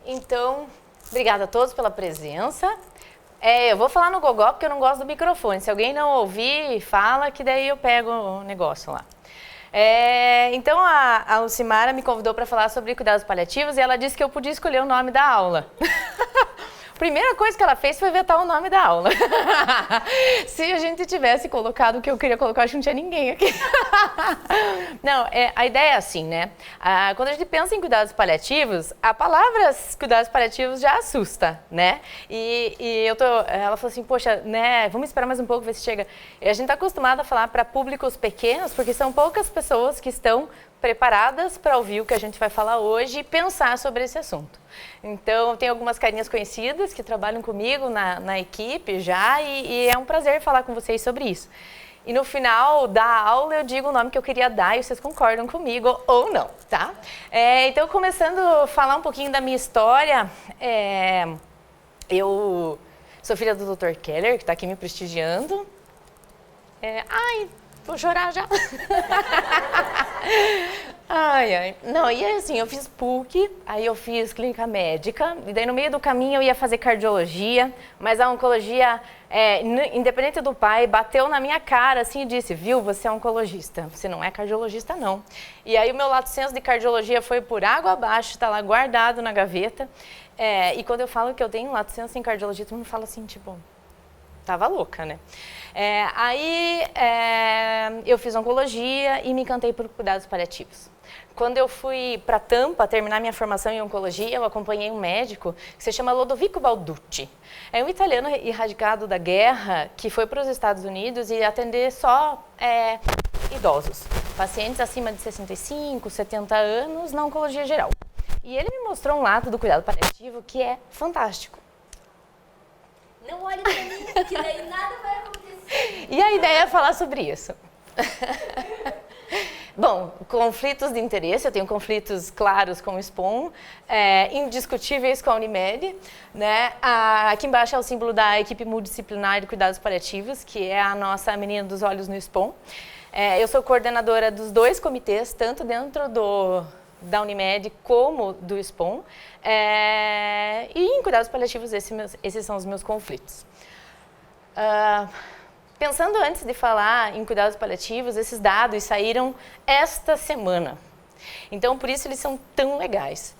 Então, obrigada a todos pela presença. Eu vou falar no gogó porque eu não gosto do microfone. Se alguém não ouvir, fala que daí eu pego o negócio lá. Então, a Alcimara me convidou para falar sobre cuidados paliativos e ela disse que eu podia escolher o nome da aula. Primeira coisa que ela fez foi vetar o nome da aula. Se a gente tivesse colocado o que eu queria colocar, acho que não tinha ninguém aqui. Não, a ideia é assim, né? Quando a gente pensa em cuidados paliativos, a palavra cuidados paliativos já assusta, né? Ela falou assim, poxa, né, vamos esperar mais um pouco, ver se chega. E a gente está acostumado a falar para públicos pequenos, porque são poucas pessoas que estão preparadas para ouvir o que a gente vai falar hoje e pensar sobre esse assunto. Então, tem algumas carinhas conhecidas que trabalham comigo na equipe já e é um prazer falar com vocês sobre isso. E no final da aula eu digo o nome que eu queria dar e vocês concordam comigo ou não, tá? Então, começando a falar um pouquinho da minha história, eu sou filha do Dr. Keller, que está aqui me prestigiando. Ai, vou chorar já. Ai. Não, e assim, eu fiz PUC, aí eu fiz clínica médica, e daí no meio do caminho eu ia fazer cardiologia, mas a oncologia, independente do pai, bateu na minha cara assim e disse, viu, você é oncologista, você não é cardiologista não. E aí o meu lato senso de cardiologia foi por água abaixo, está lá guardado na gaveta, e quando eu falo que eu tenho lato senso em cardiologia, todo mundo fala assim, tipo, tava louca, né? Eu fiz oncologia e me encantei por cuidados paliativos. Quando eu fui para Tampa terminar minha formação em oncologia, eu acompanhei um médico que se chama Lodovico Balducci. É um italiano erradicado da guerra que foi para os Estados Unidos e atender só idosos, pacientes acima de 65, 70 anos na oncologia geral. E ele me mostrou um lado do cuidado paliativo que é fantástico. Não olhe pra mim, que daí nada vai acontecer. E a ideia é falar sobre isso. Bom, conflitos de interesse, eu tenho conflitos claros com o SPON, indiscutíveis com a Unimed, né? Aqui embaixo é o símbolo da equipe multidisciplinar de cuidados paliativos, que é a nossa menina dos olhos no SPON. Eu sou coordenadora dos dois comitês, tanto dentro da Unimed como do SPON, e em cuidados paliativos esses são os meus conflitos. Pensando antes de falar em cuidados paliativos, esses dados saíram esta semana. Então, por isso eles são tão legais.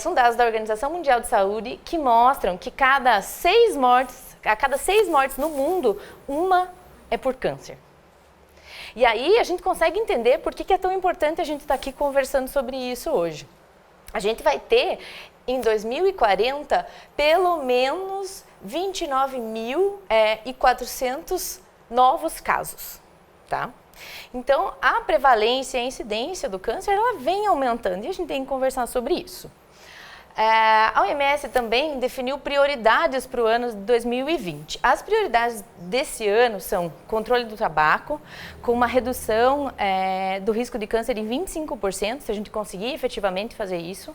São dados da Organização Mundial de Saúde que mostram que a cada 6 mortes no mundo, uma é por câncer. E aí a gente consegue entender por que é tão importante a gente estar aqui conversando sobre isso hoje. A gente vai ter, em 2040, pelo menos 29.400 novos casos, tá? Então, a prevalência e a incidência do câncer, ela vem aumentando e a gente tem que conversar sobre isso. A OMS também definiu prioridades para o ano de 2020. As prioridades desse ano são controle do tabaco, com uma redução do risco de câncer em 25%, se a gente conseguir efetivamente fazer isso.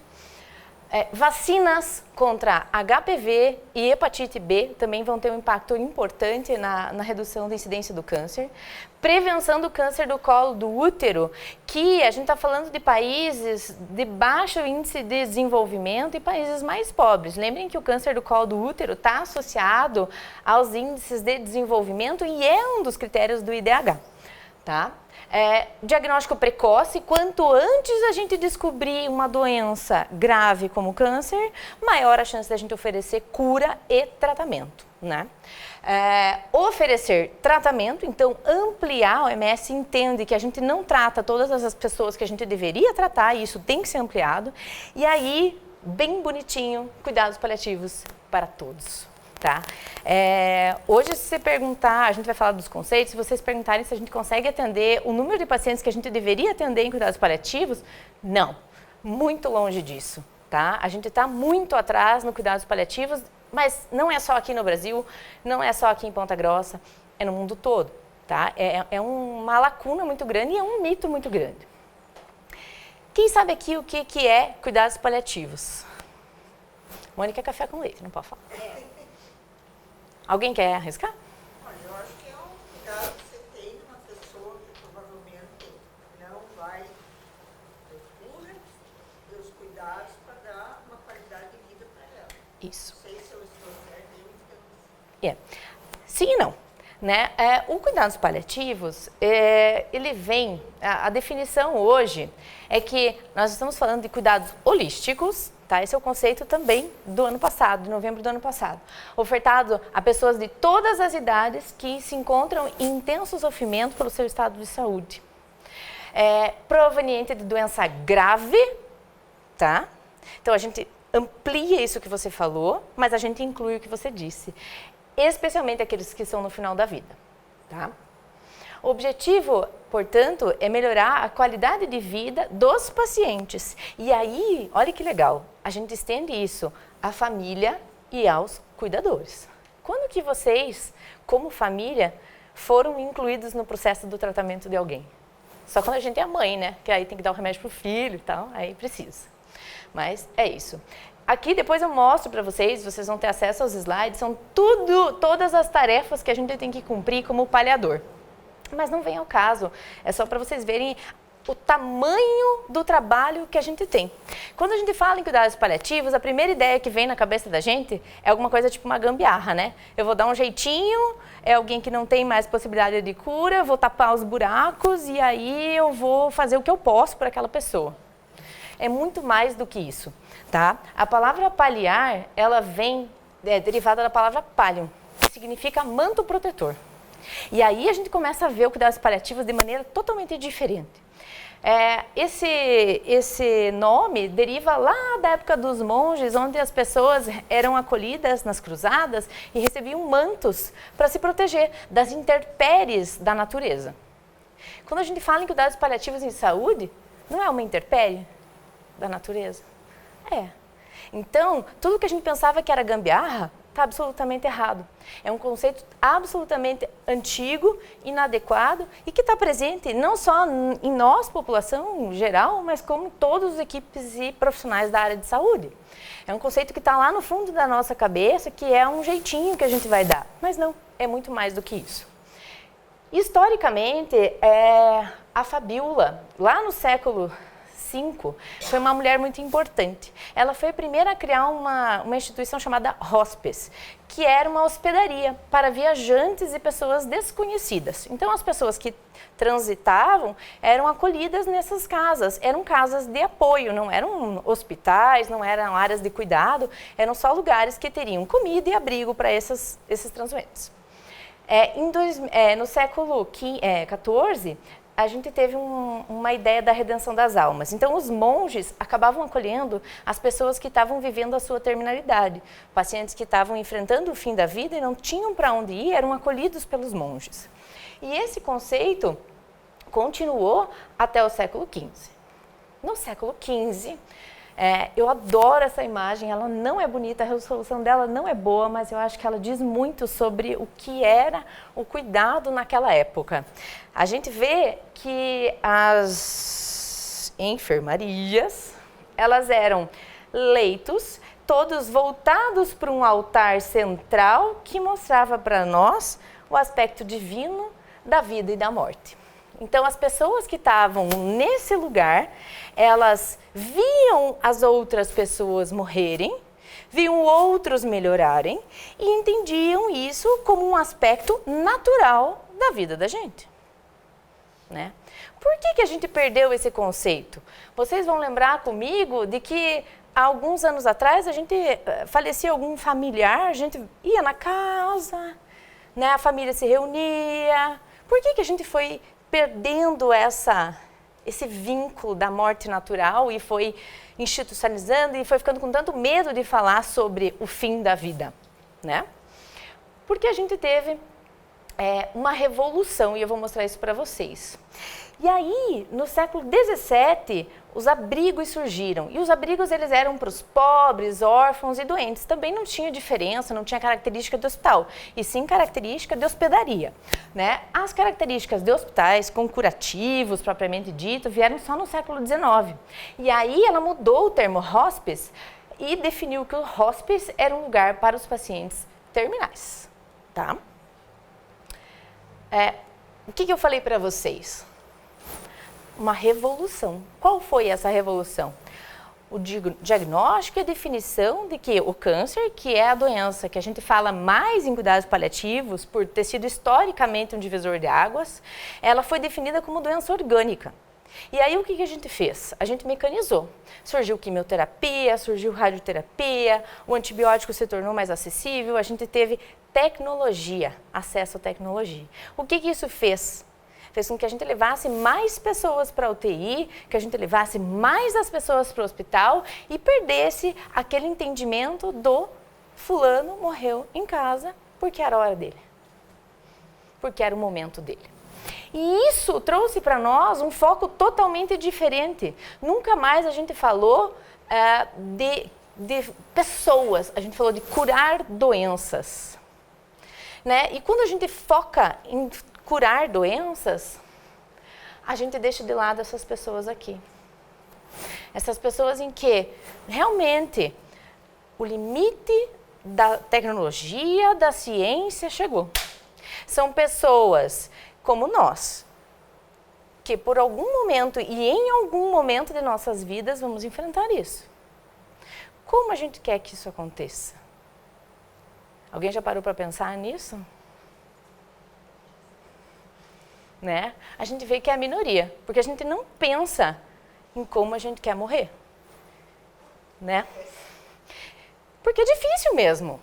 Vacinas contra HPV e hepatite B também vão ter um impacto importante na redução da incidência do câncer. Prevenção do câncer do colo do útero, que a gente está falando de países de baixo índice de desenvolvimento e países mais pobres. Lembrem que o câncer do colo do útero está associado aos índices de desenvolvimento e é um dos critérios do IDH, tá? Diagnóstico precoce, quanto antes a gente descobrir uma doença grave como câncer, maior a chance da gente oferecer cura e tratamento, né? Oferecer tratamento, então ampliar, a OMS entende que a gente não trata todas as pessoas que a gente deveria tratar e isso tem que ser ampliado. E aí, bem bonitinho, cuidados paliativos para todos. Tá? Hoje, se você perguntar, a gente vai falar dos conceitos, se vocês perguntarem se a gente consegue atender o número de pacientes que a gente deveria atender em cuidados paliativos, não, muito longe disso. Tá? A gente está muito atrás no cuidados paliativos, mas não é só aqui no Brasil, não é só aqui em Ponta Grossa, é no mundo todo. Tá? É uma lacuna muito grande e é um mito muito grande. Quem sabe aqui o que é cuidados paliativos? Mônica é café com leite, não pode falar. Alguém quer arriscar? Olha, eu acho que é um cuidado que você tem numa pessoa que provavelmente não vai ter cura, e os cuidados para dar uma qualidade de vida Isso. Não sei se eu estou certa, eu entendo. Sim e não. Né? O cuidados paliativos, ele vem, a definição hoje é que nós estamos falando de cuidados holísticos, tá? Esse é o conceito também do ano passado, de novembro do ano passado, ofertado a pessoas de todas as idades que se encontram em intenso sofrimento pelo seu estado de saúde. Proveniente de doença grave, tá? Então a gente amplia isso que você falou, mas a gente inclui o que você disse. Especialmente aqueles que estão no final da vida, tá? O objetivo, portanto, é melhorar a qualidade de vida dos pacientes. E aí, olha que legal, a gente estende isso à família e aos cuidadores. Quando que vocês, como família, foram incluídos no processo do tratamento de alguém? Só quando a gente é mãe, né? Que aí tem que dar o remédio pro filho e tal, aí precisa. Mas é isso. Aqui depois eu mostro para vocês vão ter acesso aos slides, são todas as tarefas que a gente tem que cumprir como paliador. Mas não vem ao caso, é só para vocês verem o tamanho do trabalho que a gente tem. Quando a gente fala em cuidados paliativos, a primeira ideia que vem na cabeça da gente é alguma coisa tipo uma gambiarra, né? Eu vou dar um jeitinho, é alguém que não tem mais possibilidade de cura, vou tapar os buracos e aí eu vou fazer o que eu posso para aquela pessoa. É muito mais do que isso, tá? A palavra paliar, ela vem derivada da palavra pallium, que significa manto protetor. E aí a gente começa a ver o cuidados paliativos de maneira totalmente diferente. Esse nome deriva lá da época dos monges, onde as pessoas eram acolhidas nas cruzadas e recebiam mantos para se proteger das intempéries da natureza. Quando a gente fala em cuidados paliativos em saúde, não é uma intempérie da natureza? Então, tudo que a gente pensava que era gambiarra, está absolutamente errado. É um conceito absolutamente antigo, inadequado e que está presente não só em nós, população geral, mas como todas as equipes e profissionais da área de saúde. É um conceito que está lá no fundo da nossa cabeça, que é um jeitinho que a gente vai dar. Mas não, é muito mais do que isso. Historicamente, a Fabiola, lá no século V, foi uma mulher muito importante. Ela foi a primeira a criar uma instituição chamada hospice, que era uma hospedaria para viajantes e pessoas desconhecidas. Então, as pessoas que transitavam eram acolhidas nessas casas. Eram casas de apoio, não eram hospitais, não eram áreas de cuidado, eram só lugares que teriam comida e abrigo para esses transeuntes. No século XIV, a gente teve uma ideia da redenção das almas. Então, os monges acabavam acolhendo as pessoas que estavam vivendo a sua terminalidade. Pacientes que estavam enfrentando o fim da vida e não tinham para onde ir, eram acolhidos pelos monges. E esse conceito continuou até o século XV. No século XV, eu adoro essa imagem, ela não é bonita, a resolução dela não é boa, mas eu acho que ela diz muito sobre o que era o cuidado naquela época. A gente vê que as enfermarias, elas eram leitos, todos voltados para um altar central que mostrava para nós o aspecto divino da vida e da morte. Então, as pessoas que estavam nesse lugar, elas viam as outras pessoas morrerem, viam outros melhorarem e entendiam isso como um aspecto natural da vida da gente, né? Por que a gente perdeu esse conceito? Vocês vão lembrar comigo de que há alguns anos atrás a gente falecia algum familiar, a gente ia na casa, né? A família se reunia. Por que a gente foi perdendo esse vínculo da morte natural e foi institucionalizando e foi ficando com tanto medo de falar sobre o fim da vida, né? Porque a gente teve uma revolução, e eu vou mostrar isso para vocês. E aí, no século XVII, os abrigos surgiram. E os abrigos, eles eram para os pobres, órfãos e doentes. Também não tinha diferença, não tinha característica de hospital, e sim característica de hospedaria, né? As características de hospitais, com curativos, propriamente dito, vieram só no século XIX. E aí, ela mudou o termo hospice e definiu que o hospice era um lugar para os pacientes terminais, tá? O que eu falei para vocês? Uma revolução. Qual foi essa revolução? o diagnóstico e a definição de que o câncer, que é a doença que a gente fala mais em cuidados paliativos, por ter sido historicamente um divisor de águas, ela foi definida como doença orgânica. E aí o que a gente fez? A gente mecanizou. Surgiu quimioterapia, surgiu radioterapia, o antibiótico se tornou mais acessível, a gente teve tecnologia, acesso à tecnologia. O que isso fez? Fez com que a gente levasse mais pessoas para a UTI, que a gente levasse mais as pessoas para o hospital e perdesse aquele entendimento do fulano morreu em casa porque era a hora dele, porque era o momento dele. E isso trouxe para nós um foco totalmente diferente. Nunca mais a gente falou de pessoas, a gente falou de curar doenças. Né? E quando a gente foca em curar doenças, a gente deixa de lado essas pessoas aqui. Essas pessoas em que realmente o limite da tecnologia, da ciência chegou. São pessoas como nós, que por algum momento e em algum momento de nossas vidas vamos enfrentar isso. Como a gente quer que isso aconteça? Alguém já parou para pensar nisso? Né? A gente vê que é a minoria, porque a gente não pensa em como a gente quer morrer. Né? Porque é difícil mesmo.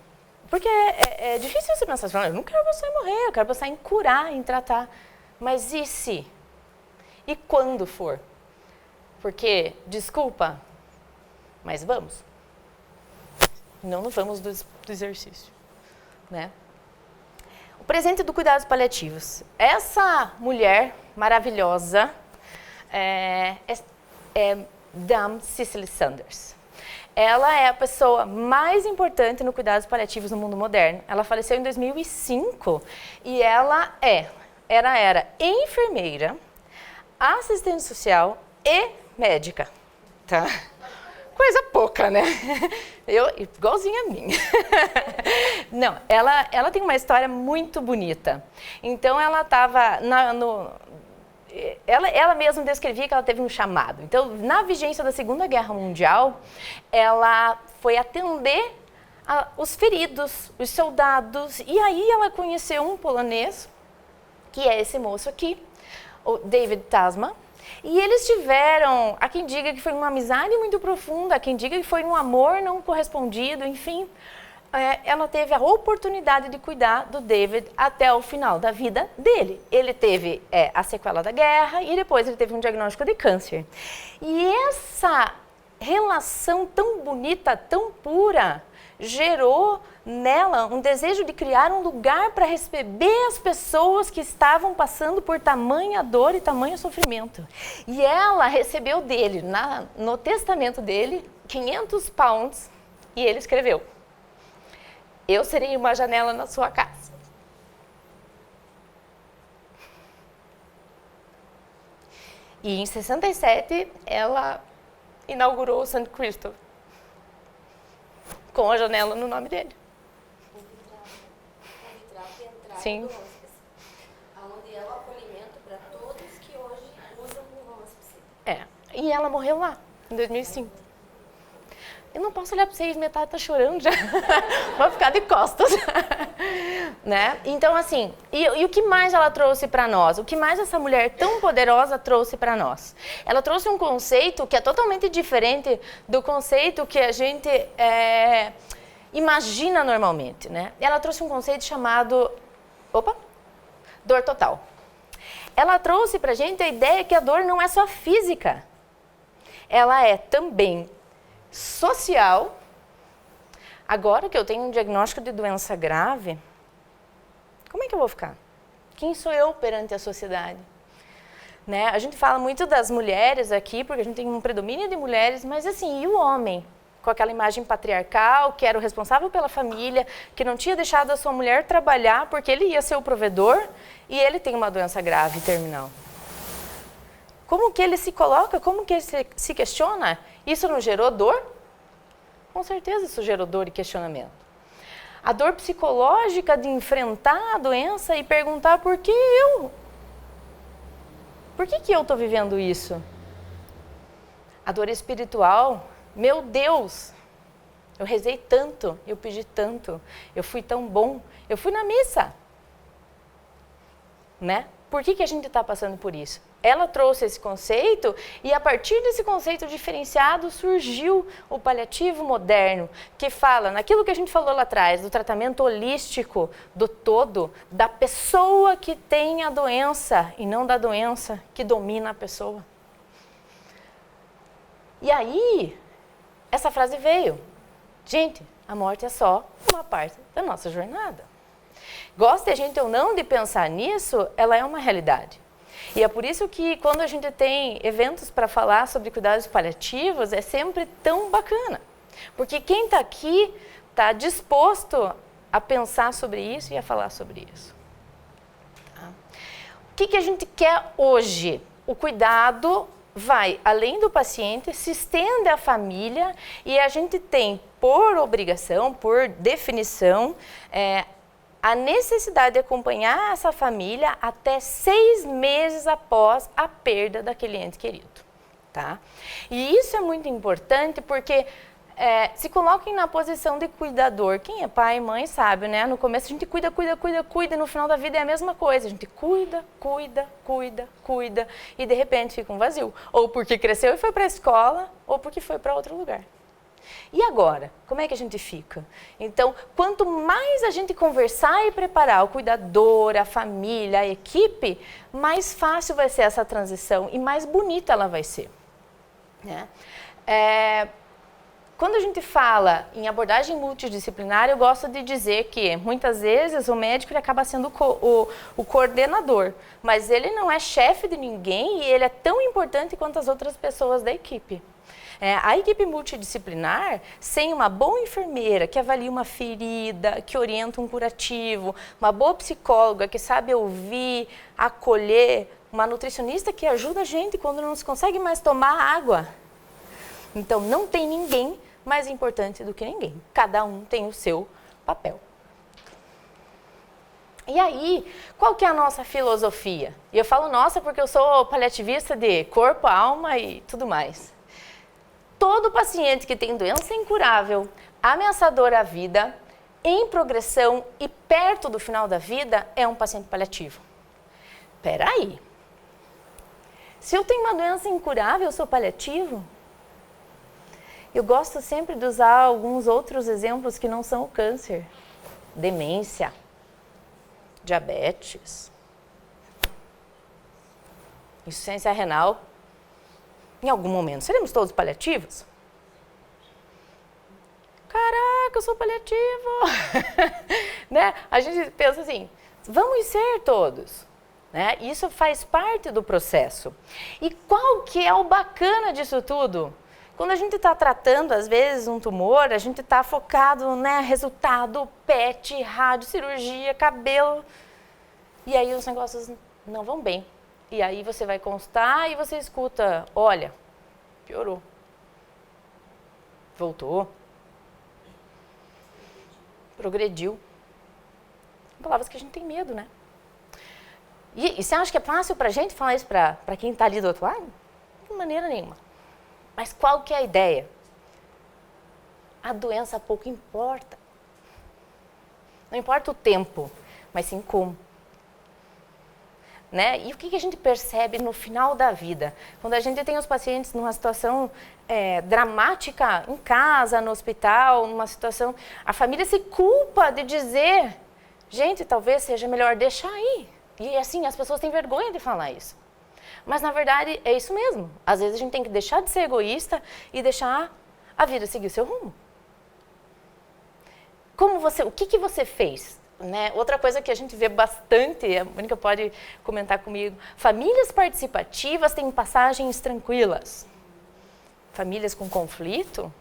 Porque é difícil você pensar assim, eu não quero pensar em morrer, eu quero pensar em curar, em tratar. Mas e se? E quando for? Porque, desculpa, mas vamos. Não vamos do exercício. Né? O presente do cuidados paliativos. Essa mulher maravilhosa é Dame Cicely Saunders. Ela é a pessoa mais importante no cuidados paliativos no mundo moderno. Ela faleceu em 2005 e ela era enfermeira, assistente social e médica. Tá? Coisa pouca, né? Igualzinha a minha. Não, ela tem uma história muito bonita. Então, ela estava ela mesma descrevia que ela teve um chamado. Então, na vigência da Segunda Guerra Mundial, ela foi atender os feridos, os soldados. E aí ela conheceu um polonês, que é esse moço aqui, o David Tasman. E eles tiveram, há quem diga que foi uma amizade muito profunda, há quem diga que foi um amor não correspondido, enfim. Ela teve a oportunidade de cuidar do David até o final da vida dele. Ele teve a sequela da guerra e depois ele teve um diagnóstico de câncer. E essa relação tão bonita, tão pura, gerou nela um desejo de criar um lugar para receber as pessoas que estavam passando por tamanha dor e tamanho sofrimento. E ela recebeu dele, no testamento dele, 500 pounds e ele escreveu: eu serei uma janela na sua casa. E em 67, ela inaugurou o St. Christoph, com a janela no nome dele. Sim. Onde é o acolhimento para todos que hoje usam o hospice. E ela morreu lá, em 2005. Eu não posso olhar para vocês, metade tá chorando já. Vou ficar de costas. Né? Então, assim, e o que mais ela trouxe para nós? O que mais essa mulher tão poderosa trouxe para nós? Ela trouxe um conceito que é totalmente diferente do conceito que a gente imagina normalmente, né? Ela trouxe um conceito chamado dor total. Ela trouxe pra gente a ideia que a dor não é só física. Ela é também social. Agora que eu tenho um diagnóstico de doença grave, como é que eu vou ficar? Quem sou eu perante a sociedade? Né? A gente fala muito das mulheres aqui, porque a gente tem um predomínio de mulheres, mas assim, e o homem? Com aquela imagem patriarcal, que era o responsável pela família, que não tinha deixado a sua mulher trabalhar porque ele ia ser o provedor e ele tem uma doença grave terminal. Como que ele se coloca? Como que ele se questiona? Isso não gerou dor? Com certeza isso gerou dor e questionamento. A dor psicológica de enfrentar a doença e perguntar por que eu? Por que eu estou vivendo isso? A dor espiritual Meu Deus, eu rezei tanto, eu pedi tanto, eu fui tão bom, eu fui na missa. Né? Por que a gente está passando por isso? Ela trouxe esse conceito e a partir desse conceito diferenciado surgiu o paliativo moderno, que fala naquilo que a gente falou lá atrás, do tratamento holístico, do todo, da pessoa que tem a doença e não da doença que domina a pessoa. E aí, essa frase veio. Gente, a morte é só uma parte da nossa jornada. Goste a gente ou não de pensar nisso, ela é uma realidade. E é por isso que quando a gente tem eventos para falar sobre cuidados paliativos, é sempre tão bacana. Porque quem está aqui está disposto a pensar sobre isso e a falar sobre isso. Tá? O que a gente quer hoje? O cuidado vai além do paciente, se estende à família e a gente tem, por obrigação, por definição, a necessidade de acompanhar essa família até 6 meses após a perda daquele ente querido. Tá? E isso é muito importante porque se coloquem na posição de cuidador. Quem é pai e mãe sabe, né? No começo a gente cuida, e no final da vida é a mesma coisa. A gente cuida, e de repente fica um vazio. Ou porque cresceu e foi para a escola, ou porque foi para outro lugar. E agora, como é que a gente fica? Então, quanto mais a gente conversar e preparar o cuidador, a família, a equipe, mais fácil vai ser essa transição e mais bonita ela vai ser. Né? Quando a gente fala em abordagem multidisciplinar, eu gosto de dizer que muitas vezes o médico ele acaba sendo o coordenador, mas ele não é chefe de ninguém e ele é tão importante quanto as outras pessoas da equipe. A equipe multidisciplinar, sem uma boa enfermeira que avalia uma ferida, que orienta um curativo, uma boa psicóloga que sabe ouvir, acolher, uma nutricionista que ajuda a gente quando não se consegue mais tomar água. Então, não tem ninguém mais importante do que ninguém. Cada um tem o seu papel. E aí, qual que é a nossa filosofia? E eu falo nossa porque eu sou paliativista de corpo, alma e tudo mais. Todo paciente que tem doença incurável, ameaçadora à vida, em progressão e perto do final da vida, é um paciente paliativo. Espera aí. Se eu tenho uma doença incurável, eu sou paliativo? Eu gosto sempre de usar alguns outros exemplos que não são o câncer. Demência, diabetes, insuficiência renal. Em algum momento, seremos todos paliativos? Caraca, eu sou paliativo! Né? A gente pensa assim, vamos ser todos. Né? Isso faz parte do processo. E qual que é o bacana disso tudo? Quando a gente está tratando, às vezes, um tumor, a gente está focado, né, resultado, PET, rádio, cirurgia, cabelo. E aí os negócios não vão bem. E aí você vai constar e você escuta, olha, piorou, voltou, progrediu. Palavras que a gente tem medo, né? E você acha que é fácil pra gente falar isso pra quem tá ali do outro lado? De maneira nenhuma. Mas qual que é a ideia? A doença pouco importa. Não importa o tempo, mas sim como. Né? E o que a gente percebe no final da vida? Quando a gente tem os pacientes numa situação dramática, em casa, no hospital, numa situação... A família se culpa de dizer, gente, talvez seja melhor deixar aí. E assim, as pessoas têm vergonha de falar isso. Mas na verdade é isso mesmo. Às vezes a gente tem que deixar de ser egoísta e deixar a vida seguir o seu rumo. O que você fez? Né? Outra coisa que a gente vê bastante, a Mônica pode comentar comigo, famílias participativas têm passagens tranquilas. Famílias com conflito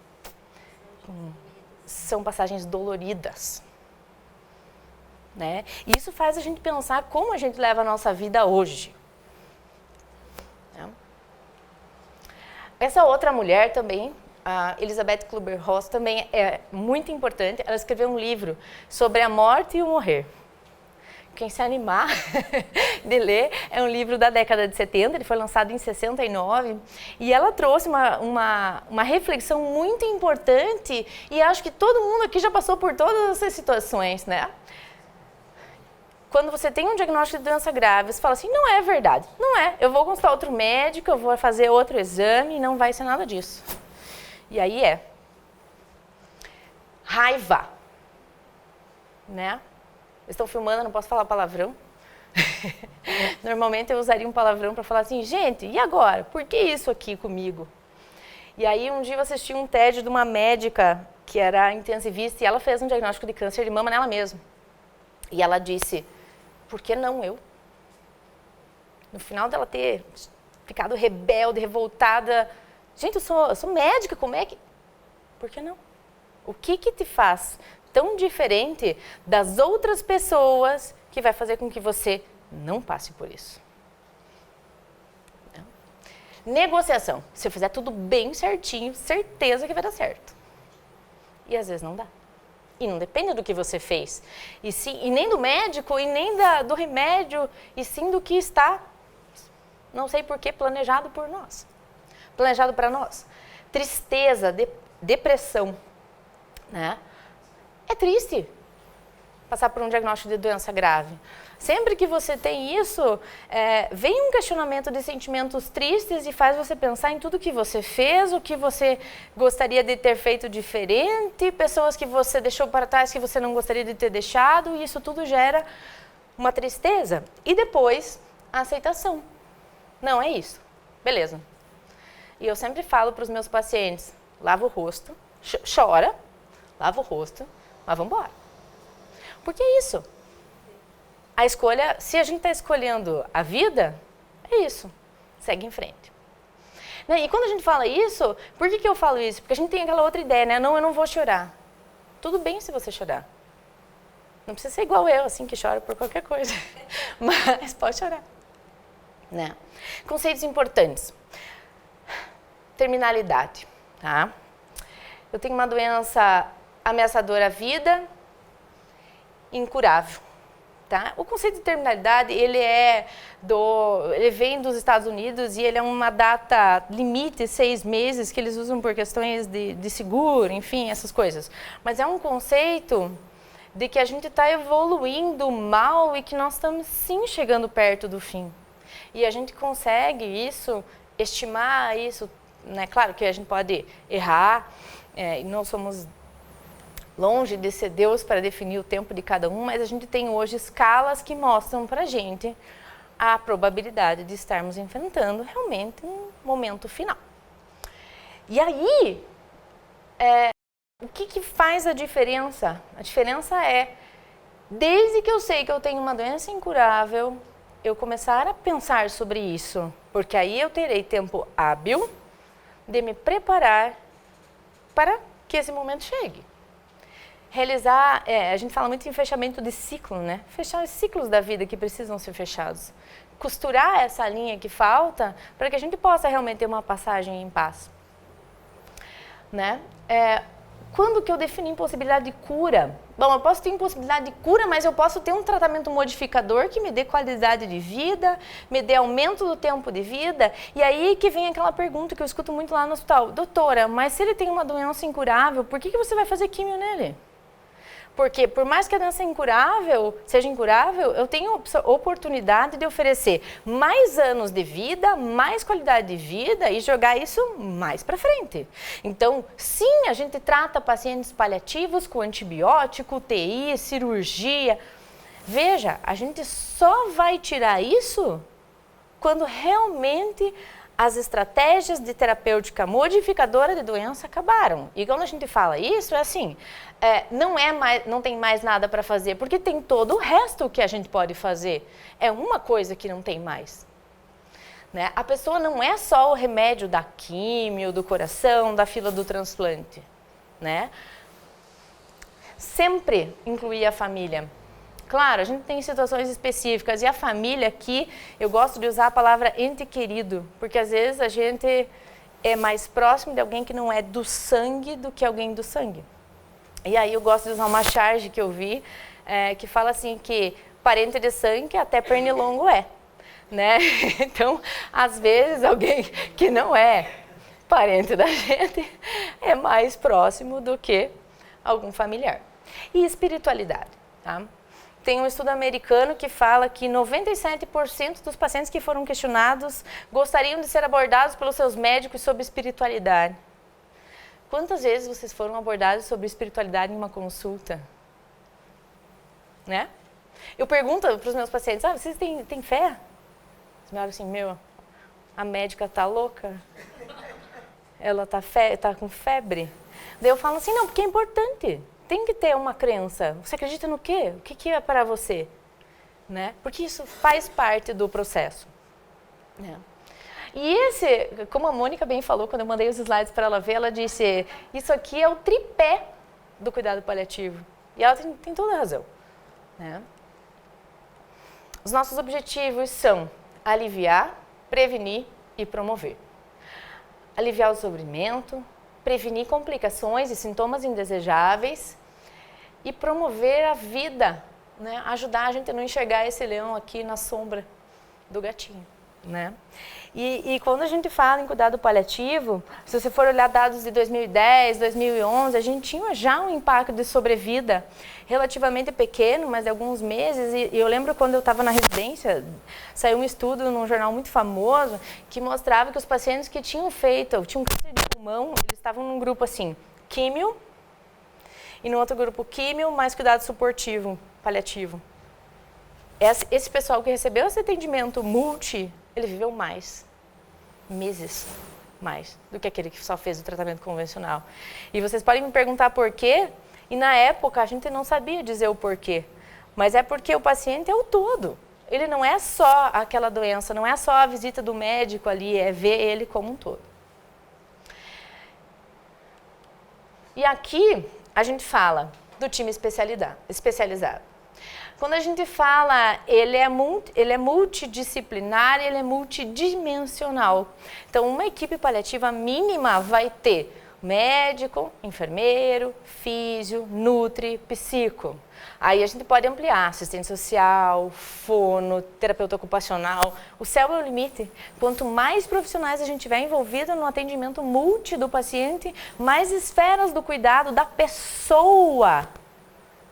são passagens doloridas. Né? E isso faz a gente pensar como a gente leva a nossa vida hoje. Né? Essa outra mulher também, a Elisabeth Kübler-Ross, também é muito importante. Ela escreveu um livro sobre a morte e o morrer. quem se animar de ler, é um livro da década de 70, ele foi lançado em 69, e ela trouxe uma reflexão muito importante, e acho que todo mundo aqui já passou por todas essas situações, né? Quando você tem um diagnóstico de doença grave, você fala assim, não é verdade, não é, eu vou consultar outro médico, eu vou fazer outro exame, e não vai ser nada disso. E aí raiva, né? Estão filmando, eu não posso falar palavrão. Normalmente eu usaria um palavrão para falar assim, gente, e agora? Por que isso aqui comigo? E aí um dia eu assisti um TED de uma médica que era intensivista e ela fez um diagnóstico de câncer de mama nela mesma. E ela disse, por que não eu? No final dela ter ficado rebelde, revoltada, gente, eu sou médica, como é que... Por que não? O que te faz tão diferente das outras pessoas que vai fazer com que você não passe por isso? Não. Negociação. Se eu fizer tudo bem certinho, certeza que vai dar certo. E às vezes não dá. E não depende do que você fez. E nem do médico, e nem do remédio, e sim do que está, não sei porquê, planejado por nós. Planejado para nós. Tristeza, depressão, né? É triste passar por um diagnóstico de doença grave. Sempre que você tem isso, vem um questionamento de sentimentos tristes e faz você pensar em tudo que você fez, o que você gostaria de ter feito diferente, pessoas que você deixou para trás que você não gostaria de ter deixado, e isso tudo gera uma tristeza. E depois, a aceitação. Não, é isso. Beleza. E eu sempre falo para os meus pacientes, lava o rosto, chora, lava o rosto, mas vamos embora. Porque é isso. A escolha, se a gente está escolhendo a vida, é isso. Segue em frente. Né? E quando a gente fala isso, por que eu falo isso? Porque a gente tem aquela outra ideia, né? Não, eu não vou chorar. Tudo bem se você chorar. Não precisa ser igual eu, assim, que chora por qualquer coisa. Mas pode chorar. Né? Conceitos importantes. Terminalidade, tá? Eu tenho uma doença ameaçadora à vida, incurável, tá? O conceito de terminalidade, ele vem dos Estados Unidos e ele é uma data limite, 6 meses, que eles usam por questões de seguro, enfim, essas coisas. Mas é um conceito de que a gente está evoluindo mal e que nós estamos sim chegando perto do fim. E a gente consegue isso, estimar isso, né? Claro que a gente pode errar, e não somos longe de ser Deus para definir o tempo de cada um, mas a gente tem hoje escalas que mostram para a gente a probabilidade de estarmos enfrentando realmente um momento final. E aí, o que faz a diferença? A diferença é, desde que eu sei que eu tenho uma doença incurável, eu começar a pensar sobre isso, porque aí eu terei tempo hábil de me preparar para que esse momento chegue. Realizar, a gente fala muito em fechamento de ciclo, né? Fechar os ciclos da vida que precisam ser fechados. Costurar essa linha que falta para que a gente possa realmente ter uma passagem em paz. Né? Quando que eu defino impossibilidade de cura? Bom, eu posso ter impossibilidade de cura, mas eu posso ter um tratamento modificador que me dê qualidade de vida, me dê aumento do tempo de vida. E aí que vem aquela pergunta que eu escuto muito lá no hospital. Doutora, mas se ele tem uma doença incurável, por que você vai fazer químio nele? Porque por mais que a doença seja incurável, eu tenho a oportunidade de oferecer mais anos de vida, mais qualidade de vida e jogar isso mais para frente. Então, sim, a gente trata pacientes paliativos com antibiótico, UTI, cirurgia. Veja, a gente só vai tirar isso quando realmente as estratégias de terapêutica modificadora de doença acabaram. E quando a gente fala isso, é assim, não tem mais nada para fazer, porque tem todo o resto que a gente pode fazer. É uma coisa que não tem mais. Né? A pessoa não é só o remédio da químio, do coração, da fila do transplante. Né? Sempre incluir a família. Claro, a gente tem situações específicas e a família aqui, eu gosto de usar a palavra ente querido, porque às vezes a gente é mais próximo de alguém que não é do sangue do que alguém do sangue. E aí eu gosto de usar uma charge que eu vi, que fala assim que parente de sangue até pernilongo é, né? Então, às vezes, alguém que não é parente da gente é mais próximo do que algum familiar. E espiritualidade, tá? Tem um estudo americano que fala que 97% dos pacientes que foram questionados gostariam de ser abordados pelos seus médicos sobre espiritualidade. Quantas vezes vocês foram abordados sobre espiritualidade em uma consulta? Né? Eu pergunto para os meus pacientes, vocês têm fé? Eles me olham assim, a médica tá louca? Ela tá com febre? Daí eu falo assim, não, porque é importante. Tem que ter uma crença. Você acredita no quê? O que é para você? Né? Porque isso faz parte do processo. Né? E como a Mônica bem falou, quando eu mandei os slides para ela ver, ela disse, isso aqui é o tripé do cuidado paliativo. E ela tem toda a razão. Né? Os nossos objetivos são aliviar, prevenir e promover. Aliviar o sofrimento, prevenir complicações e sintomas indesejáveis e promover a vida, né? Ajudar a gente a não enxergar esse leão aqui na sombra do gatinho. Né? E quando a gente fala em cuidado paliativo, se você for olhar dados de 2010, 2011, a gente tinha já um impacto de sobrevida relativamente pequeno, mas de alguns meses. E eu lembro quando eu estava na residência, saiu um estudo num jornal muito famoso que mostrava que os pacientes que tinham câncer de pulmão, eles estavam num grupo assim, químio, e no outro grupo químio mais cuidado suportivo, paliativo. Esse pessoal que recebeu esse atendimento ele viveu meses mais, do que aquele que só fez o tratamento convencional. E vocês podem me perguntar por quê, e na época a gente não sabia dizer o porquê, mas é porque o paciente é o todo. Ele não é só aquela doença, não é só a visita do médico ali, é ver ele como um todo. E aqui a gente fala do time especializado. Quando a gente fala, ele é multidisciplinar, ele é multidimensional. Então, uma equipe paliativa mínima vai ter médico, enfermeiro, físio, nutri, psico. Aí a gente pode ampliar, assistente social, fono, terapeuta ocupacional. O céu é o limite. Quanto mais profissionais a gente tiver envolvido no atendimento multi do paciente, mais esferas do cuidado da pessoa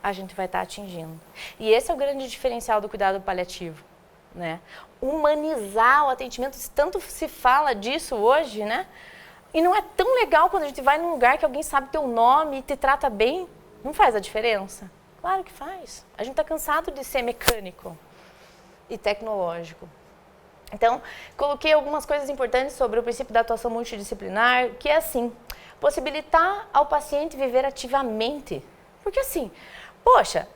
a gente vai estar atingindo. E esse é o grande diferencial do cuidado paliativo, né? Humanizar o atendimento, tanto se fala disso hoje, né? E não é tão legal quando a gente vai num lugar que alguém sabe teu nome e te trata bem. Não faz a diferença? Claro que faz. A gente está cansado de ser mecânico e tecnológico. Então, coloquei algumas coisas importantes sobre o princípio da atuação multidisciplinar, que é assim, possibilitar ao paciente viver ativamente. Porque assim, poxa,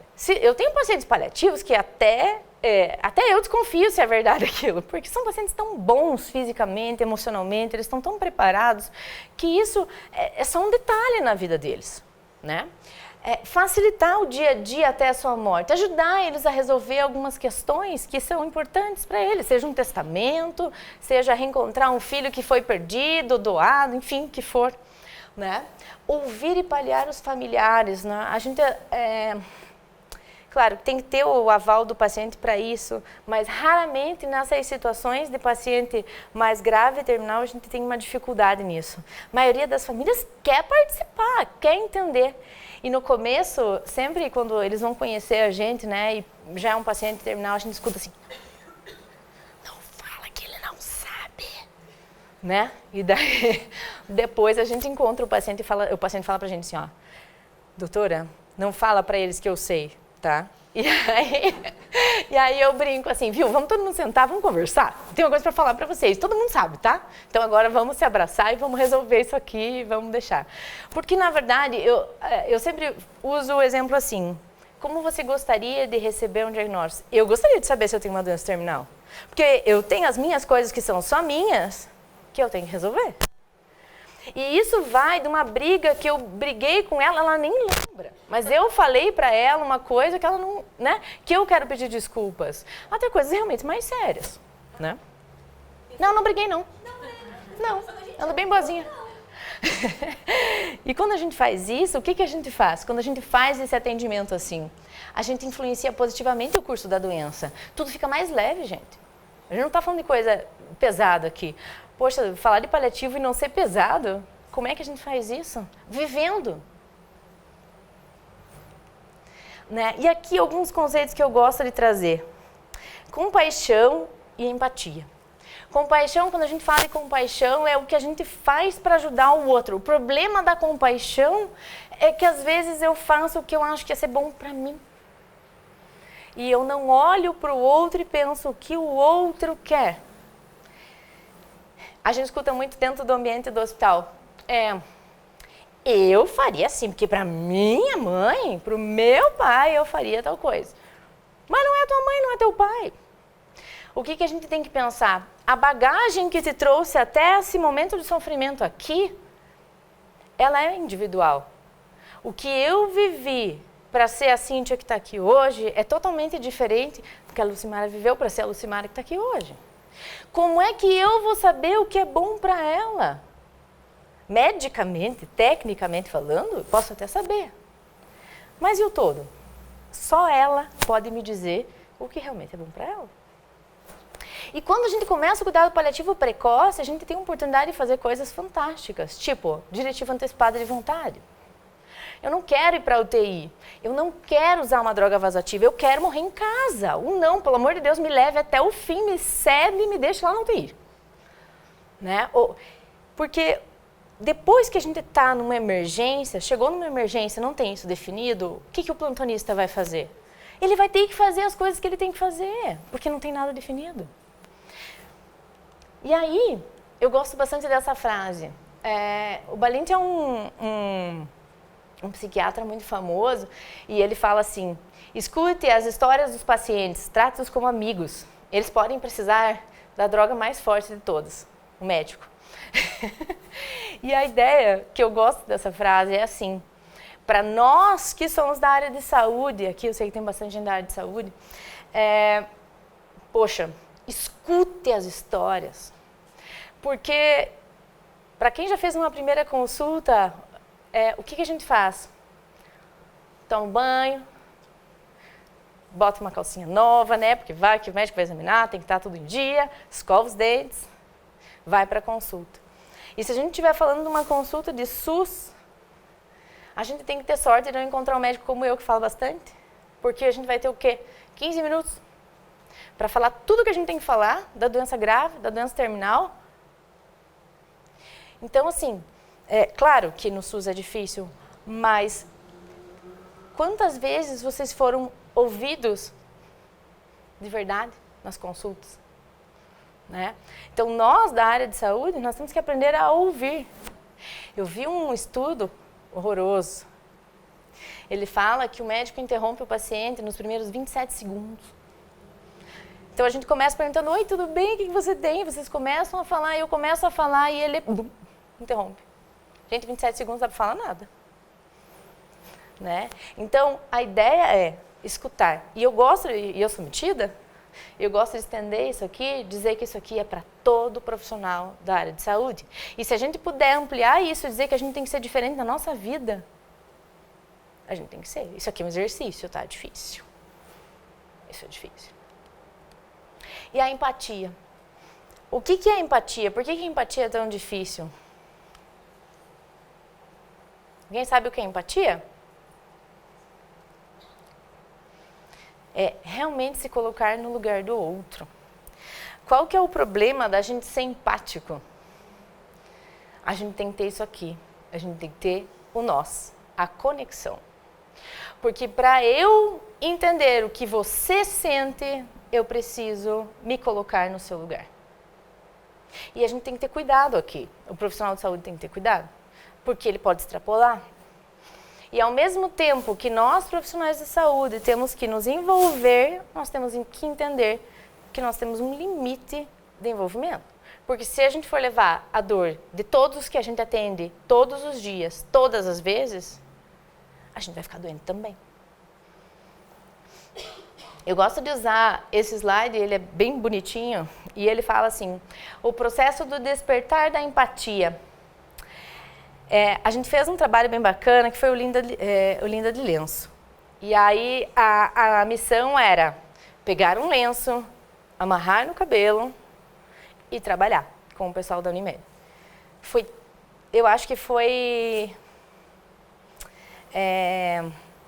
eu tenho pacientes paliativos que até eu desconfio se é verdade aquilo, porque são pacientes tão bons fisicamente, emocionalmente, eles estão tão preparados, que isso é só um detalhe na vida deles, né? Facilitar o dia a dia até a sua morte, ajudar eles a resolver algumas questões que são importantes para eles, seja um testamento, seja reencontrar um filho que foi perdido, doado, enfim, que for, né? Ouvir e paliar os familiares, né? A gente, claro, tem que ter o aval do paciente para isso, mas raramente nessas situações de paciente mais grave e terminal a gente tem uma dificuldade nisso. A maioria das famílias quer participar, quer entender. E no começo, sempre quando eles vão conhecer a gente, né, e já é um paciente terminal, a gente escuta assim, não fala que ele não sabe, né? E daí, depois a gente encontra o paciente e o paciente fala pra gente assim, ó, doutora, não fala pra eles que eu sei, tá? E aí eu brinco assim, viu, vamos todo mundo sentar, vamos conversar? Tem uma coisa pra falar pra vocês, todo mundo sabe, tá? Então agora vamos se abraçar e vamos resolver isso aqui e vamos deixar. Porque na verdade, eu sempre uso o exemplo assim, como você gostaria de receber um diagnóstico? Eu gostaria de saber se eu tenho uma doença terminal. Porque eu tenho as minhas coisas que são só minhas, que eu tenho que resolver. E isso vai de uma briga que eu briguei com ela, ela nem lembra. Mas eu falei pra ela uma coisa que ela não, né, que eu quero pedir desculpas. Até coisas realmente mais sérias, né? Não briguei não. Não, ela é bem boazinha. E quando a gente faz isso, o que a gente faz? Quando a gente faz esse atendimento assim, a gente influencia positivamente o curso da doença. Tudo fica mais leve, gente. A gente não está falando de coisa pesada aqui. Poxa, falar de paliativo e não ser pesado, como é que a gente faz isso? Vivendo. Né? E aqui alguns conceitos que eu gosto de trazer. Compaixão e empatia. Compaixão, quando a gente fala de compaixão, é o que a gente faz para ajudar o outro. O problema da compaixão é que às vezes eu faço o que eu acho que ia ser bom para mim. E eu não olho para o outro e penso o que o outro quer. A gente escuta muito dentro do ambiente do hospital. Eu faria assim, porque para minha mãe, para o meu pai, eu faria tal coisa. Mas não é tua mãe, não é teu pai. O que a gente tem que pensar? A bagagem que te trouxe até esse momento de sofrimento aqui, ela é individual. O que eu vivi para ser a Cíntia que está aqui hoje é totalmente diferente do que a Lucimara viveu para ser a Lucimara que está aqui hoje. Como é que eu vou saber o que é bom para ela? Medicamente, tecnicamente falando, eu posso até saber. Mas e o todo? Só ela pode me dizer o que realmente é bom para ela. E quando a gente começa o cuidado paliativo precoce, a gente tem a oportunidade de fazer coisas fantásticas, tipo diretiva antecipada de vontade. Eu não quero ir para a UTI, eu não quero usar uma droga vasoativa, eu quero morrer em casa. Não, pelo amor de Deus, me leve até o fim, me cede e me deixe lá na UTI. Né? Porque depois que a gente está numa emergência, chegou numa emergência, não tem isso definido, o que o plantonista vai fazer? Ele vai ter que fazer as coisas que ele tem que fazer, porque não tem nada definido. E aí, eu gosto bastante dessa frase. O Balint é um psiquiatra muito famoso e ele fala assim: escute as histórias dos pacientes, trate-os como amigos. Eles podem precisar da droga mais forte de todas, o médico. E a ideia que eu gosto dessa frase é assim: para nós que somos da área de saúde, aqui eu sei que tem bastante gente da área de saúde, poxa, escute as histórias. Porque, para quem já fez uma primeira consulta, o que a gente faz? Toma um banho, bota uma calcinha nova, né? Porque vai que o médico vai examinar, tem que estar tudo em dia, escova os dentes, vai para a consulta. E se a gente estiver falando de uma consulta de SUS, a gente tem que ter sorte de não encontrar um médico como eu, que fala bastante, porque a gente vai ter o quê? 15 minutos para falar tudo que a gente tem que falar da doença grave, da doença terminal. Então, assim, claro que no SUS é difícil, mas quantas vezes vocês foram ouvidos de verdade nas consultas? Né? Então, nós da área de saúde, nós temos que aprender a ouvir. Eu vi um estudo horroroso. Ele fala que o médico interrompe o paciente nos primeiros 27 segundos. Então, a gente começa perguntando: oi, tudo bem? O que você tem? Vocês começam a falar, eu começo a falar e ele interrompe. Gente, 27 segundos não dá para falar nada. Né? Então, a ideia é escutar. E eu gosto, e eu sou metida, eu gosto de estender isso aqui, dizer que isso aqui é para todo profissional da área de saúde. E se a gente puder ampliar isso, dizer que a gente tem que ser diferente na nossa vida, a gente tem que ser. Isso aqui é um exercício, tá? Difícil. Isso é difícil. E a empatia. O que é empatia? Por que a empatia é tão difícil? Alguém sabe o que é empatia? É realmente se colocar no lugar do outro. Qual que é o problema da gente ser empático? A gente tem que ter isso aqui. A gente tem que ter o nós, a conexão. Porque para eu entender o que você sente, eu preciso me colocar no seu lugar. E a gente tem que ter cuidado aqui. O profissional de saúde tem que ter cuidado, porque ele pode extrapolar. E ao mesmo tempo que nós, profissionais de saúde, temos que nos envolver, nós temos que entender que nós temos um limite de envolvimento. Porque se a gente for levar a dor de todos os que a gente atende, todos os dias, todas as vezes, a gente vai ficar doente também. Eu gosto de usar esse slide, ele é bem bonitinho, e ele fala assim: o processo do despertar da empatia. a gente fez um trabalho bem bacana que foi o Linda de Lenço. E aí a missão era pegar um lenço, amarrar no cabelo e trabalhar com o pessoal da Unimed. Eu acho que foi,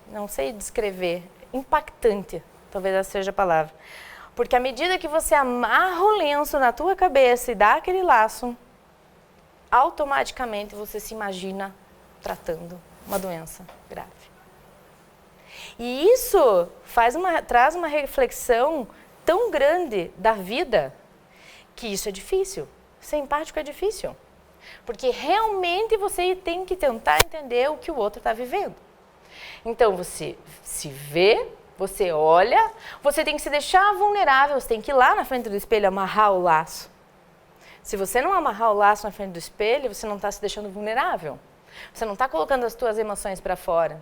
não sei descrever, impactante, talvez essa seja a palavra. Porque à medida que você amarra o lenço na tua cabeça e dá aquele laço, automaticamente você se imagina tratando uma doença grave. E isso traz uma reflexão tão grande da vida que isso é difícil. Ser empático é difícil. Porque realmente você tem que tentar entender o que o outro está vivendo. Então você se vê, você olha, você tem que se deixar vulnerável, você tem que ir lá na frente do espelho amarrar o laço. Se você não amarrar o laço na frente do espelho, você não está se deixando vulnerável. Você não está colocando as suas emoções para fora.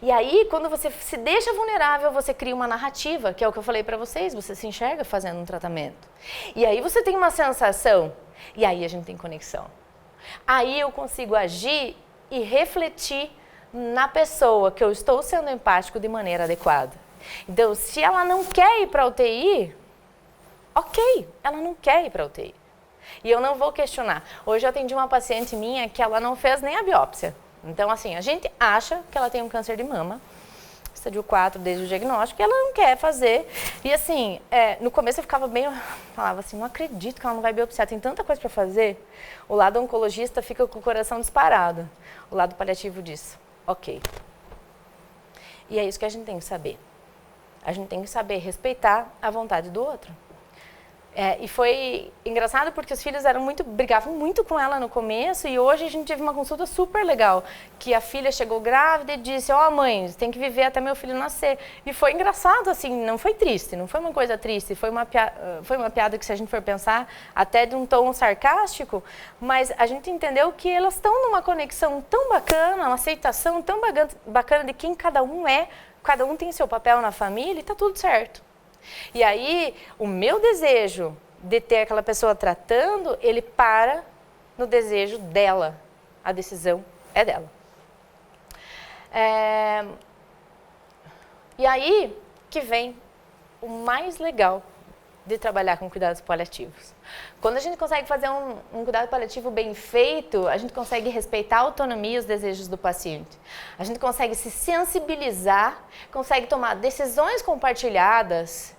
E aí, quando você se deixa vulnerável, você cria uma narrativa, que é o que eu falei para vocês, você se enxerga fazendo um tratamento. E aí você tem uma sensação, e aí a gente tem conexão. Aí eu consigo agir e refletir na pessoa que eu estou sendo empático de maneira adequada. Então, se ela não quer ir para a UTI, ok, ela não quer ir para a UTI. E eu não vou questionar. Hoje eu atendi uma paciente minha que ela não fez nem a biópsia. Então, assim, a gente acha que ela tem um câncer de mama, estádio 4 desde o diagnóstico, e ela não quer fazer. E assim, no começo eu falava assim, não acredito que ela não vai biopsiar, tem tanta coisa para fazer. O lado oncologista fica com o coração disparado. O lado paliativo diz, ok. E é isso que a gente tem que saber. A gente tem que saber respeitar a vontade do outro. E foi engraçado porque os filhos brigavam muito com ela no começo, e hoje a gente teve uma consulta super legal, que a filha chegou grávida e disse, mãe, você tem que viver até meu filho nascer. E foi engraçado, assim, não foi triste, não foi uma coisa triste, foi uma piada que, se a gente for pensar, até de um tom sarcástico, mas a gente entendeu que elas estão numa conexão tão bacana, uma aceitação tão bacana de quem cada um é, cada um tem seu papel na família e está tudo certo. E aí, o meu desejo de ter aquela pessoa tratando, ele para no desejo dela. A decisão é dela. E aí que vem o mais legal de trabalhar com cuidados paliativos. Quando a gente consegue fazer um cuidado paliativo bem feito, a gente consegue respeitar a autonomia e os desejos do paciente. A gente consegue se sensibilizar, consegue tomar decisões compartilhadas,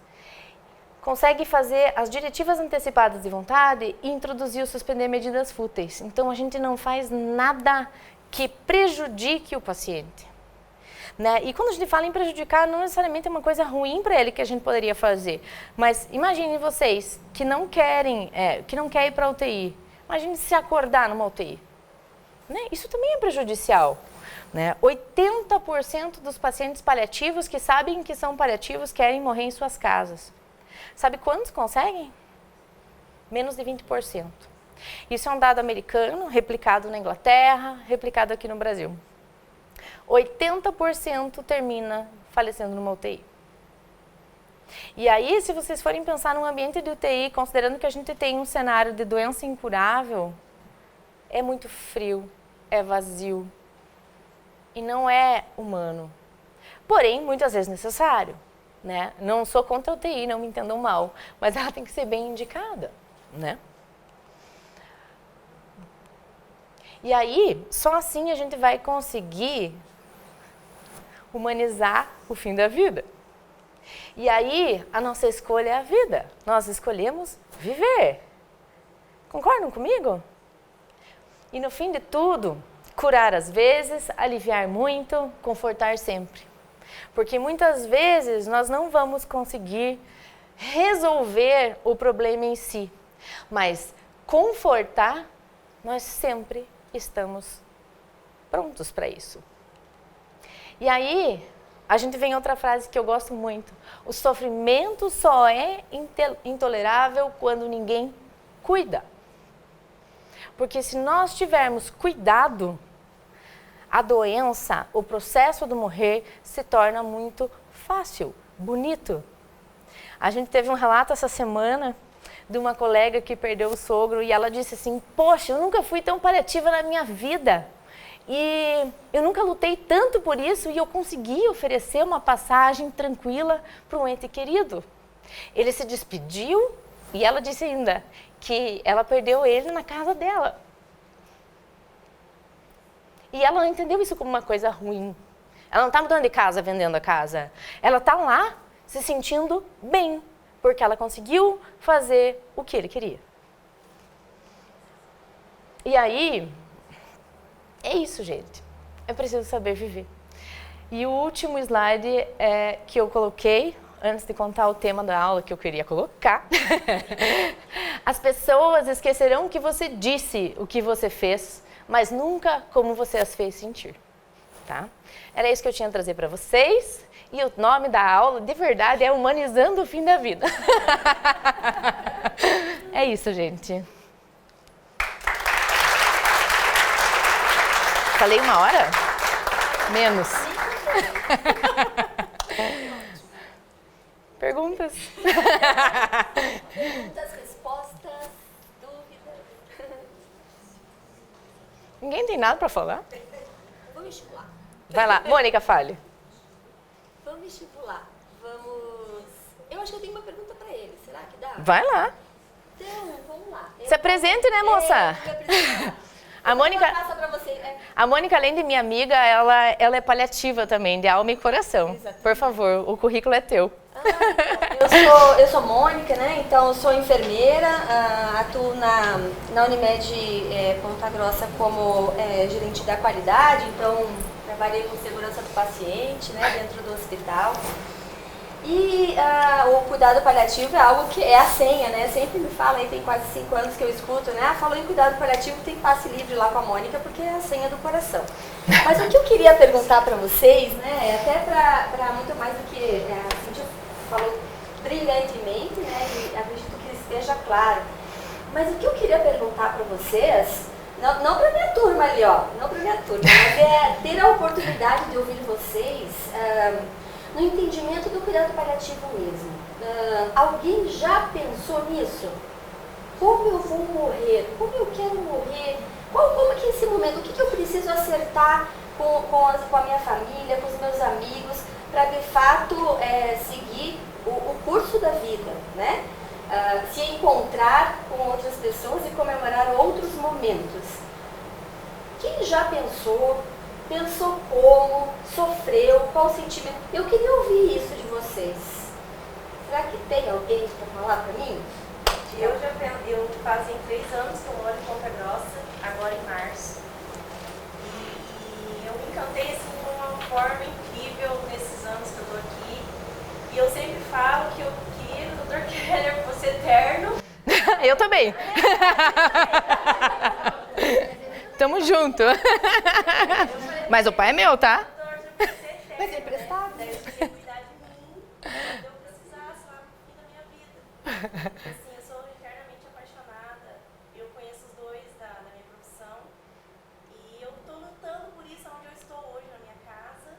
consegue fazer as diretivas antecipadas de vontade e introduzir ou suspender medidas fúteis. Então, a gente não faz nada que prejudique o paciente. Né? E quando a gente fala em prejudicar, não necessariamente é uma coisa ruim para ele que a gente poderia fazer. Mas imagine vocês que não querem ir para a UTI. Imagine se acordar numa UTI. Né? Isso também é prejudicial. Né? 80% dos pacientes paliativos que sabem que são paliativos querem morrer em suas casas. Sabe quantos conseguem? Menos de 20%. Isso é um dado americano, replicado na Inglaterra, replicado aqui no Brasil. 80% termina falecendo numa UTI. E aí, se vocês forem pensar num ambiente de UTI, considerando que a gente tem um cenário de doença incurável, é muito frio, é vazio e não é humano. Porém, muitas vezes necessário. Né? Não sou contra a UTI, não me entendam mal, mas ela tem que ser bem indicada. Né? E aí, só assim a gente vai conseguir humanizar o fim da vida. E aí, a nossa escolha é a vida. Nós escolhemos viver. Concordam comigo? E no fim de tudo, curar às vezes, aliviar muito, confortar sempre. Porque muitas vezes nós não vamos conseguir resolver o problema em si. Mas confortar, nós sempre estamos prontos para isso. E aí, a gente vem outra frase que eu gosto muito. O sofrimento só é intolerável quando ninguém cuida. Porque se nós tivermos cuidado, a doença, o processo do morrer se torna muito fácil, bonito. A gente teve um relato essa semana de uma colega que perdeu o sogro e ela disse assim, poxa, eu nunca fui tão paliativa na minha vida. E eu nunca lutei tanto por isso e eu consegui oferecer uma passagem tranquila para um ente querido. Ele se despediu e ela disse ainda que ela perdeu ele na casa dela. E ela não entendeu isso como uma coisa ruim. Ela não está mudando de casa, vendendo a casa. Ela está lá se sentindo bem, porque ela conseguiu fazer o que ele queria. E aí, é isso, gente. É preciso saber viver. E o último slide que eu coloquei, antes de contar o tema da aula que eu queria colocar. As pessoas esquecerão o que você disse, o que você fez, mas nunca como você as fez sentir. Tá? Era isso que eu tinha a trazer para vocês. E o nome da aula, de verdade, é Humanizando o Fim da Vida. É isso, gente. Falei 1 hora? Menos. Perguntas? Perguntas, respostas, dúvidas. Ninguém tem nada para falar? Vamos estimular. Vai lá, Mônica, fale. Vamos estimular. Vamos... Eu acho que eu tenho uma pergunta para ele. Será que dá? Vai lá. Então, vamos lá. Se apresente, né, moça? A Mônica, Passa para você. a Mônica, além de minha amiga, ela é paliativa também, de alma e coração. Exatamente. Por favor, o currículo é teu. Então, eu sou Mônica, né? Então, eu sou enfermeira, atuo na Unimed Ponta Grossa como gerente da qualidade, então trabalhei com segurança do paciente, né, dentro do hospital. E o cuidado paliativo é algo que é a senha, né? Sempre me fala, aí tem quase 5 anos que eu escuto, né? Falou em cuidado paliativo, tem passe livre lá com a Mônica, porque é a senha do coração. Mas o que eu queria perguntar para vocês, né? Até para muito mais do que a Cíntia falou brilhantemente, né? E acredito que esteja claro. Mas o que eu queria perguntar para vocês, não para minha turma ali, ó, não para minha turma, mas é ter a oportunidade de ouvir vocês no entendimento do cuidado paliativo mesmo. Alguém já pensou nisso? Como eu vou morrer? Como eu quero morrer? Como que esse momento, o que eu preciso acertar com a minha família, com os meus amigos, para de fato seguir o curso da vida, né? Se encontrar com outras pessoas e comemorar outros momentos. Quem já pensou? Pensou como? Sofreu? Qual o sentimento? Eu queria ouvir isso de vocês. Será que tem alguém para falar para mim? Eu fazem 3 anos que eu moro em Ponta Grossa, agora em março. E eu me encantei assim, de uma forma incrível nesses anos que eu estou aqui. E eu sempre falo que eu queria que o Dr. Keller fosse eterno. Eu também. Tamo junto. Mas o pai é meu, tá? Vai ser emprestado? Daí eu queria cuidar de mim, quando eu precisasse lá no fim da minha vida. Assim, eu sou eternamente apaixonada. Eu conheço os dois da minha profissão. E eu estou lutando por isso onde eu estou hoje, na minha casa.